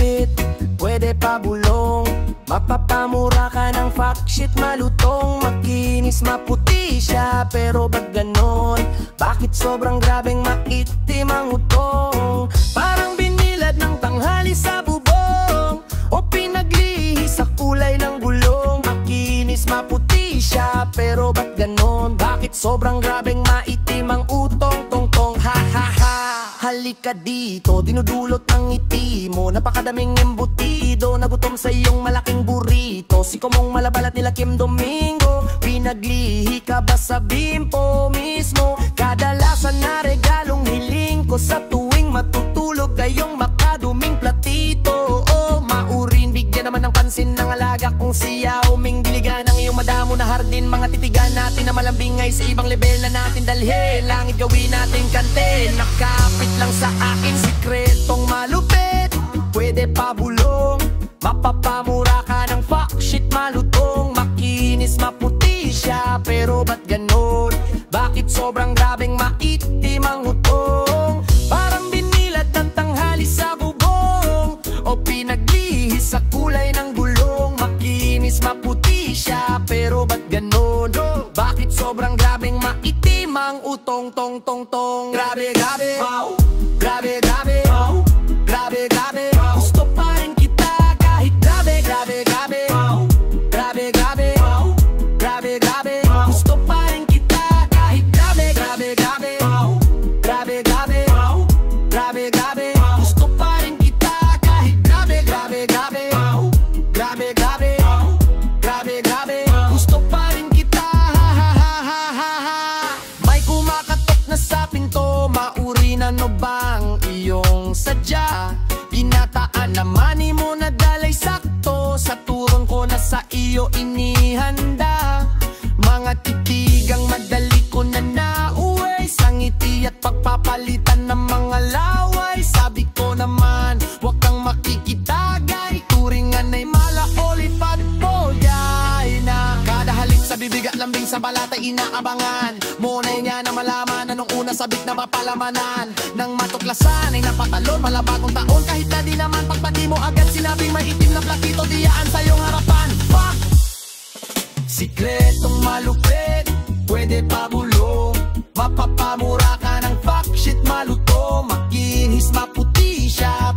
malupit, pwede pa bulong. Mapapamura ka ng fuck shit, malutong. Makinis, maputi siya, pero ba't ganon? Bakit sobrang grabeng maitim ang utong? Parang binilad ng tanghali sa bubong, o pinaglihi sa kulay ng gulong. Makinis, maputi siya, pero ba't ganon? Bakit sobrang grabeng maitim ang utong? Tong-tong, ha ha ha. Halika dito, dinudulot ng ngiti mo. Napakadaming embutido, nagutom sa iyong malaking burrito. Siko mong malabalat nila Kim Domingo. Pinaglihi ka ba sa bimpo mismo? Kadalasan na regalong hiling ko sa tuwing matutulog kayong makaduming platito. Oh, maurin, bigyan naman ng pansin ng alaga kung siya uming diligan ng iyong madamo na hardin. Mga titigan natin na malambing ay sa ibang level na natin dalhin. Langit gawin natin kante, nakapit lang sa akin, sikretong malupit, pwede pa bulong. Mapapamura ka ng fuck shit, malutong. Makinis, maputi siya, pero ba't ganon? Bakit sobrang grabeng maitim ang utong? Parang binilad ng tanghali sa bubong, o pinaglihi sa kulay ng gulong. Makinis, maputi siya, pero ba't ganon? Bakit sobrang grabeng maitim ang utong? Tong tong tong. Grabe, grabe, wow. Grabe, grabe, wow. Grabe, grabe, wow. Gusto pa rin kita kahit grabe, grabe, grabe, wow. Grabe, grabe, wow. Grabe, grabe, wow. Gusto pa rin kita kahit grabe, grabe, grabe, wow. Grabe, grabe, wow. Grabe, grabe, wow. Gusto pa rin kita kahit grabe, grabe, grabe, wow. Grabe, grabe, wow. Grabe, grabe, wow. Gusto pa rin kita, ha ha ha ha ha ha. May kumakatok na sa pinto, mauri na no bang iyong sadya? Ginataan naman mo na dalay sakto, sa turong ko na sa iyo inihanda. Mga titigang madali ko na nauwi, sa ngiti at pagpapalitan ng mga laway. Sabi ko naman, huwag kang makikitagay, turingan ay malaulit patboyay na. Kada halik sa bibig at lambing sa balat ay inaabangan. Munay niya na malaman, anong una sabik na mapalamanan. Nang matuklasan ay napatalon, malabagong taon. Kahit na di naman pagpati mo agad sinabing may itim na platito, diyaan sa iyong harapan. Fuck! Sikretong malupit, pwede pa bulong. Mapapamura ka ng fuck shit, malutong. Makinis, maputi siya.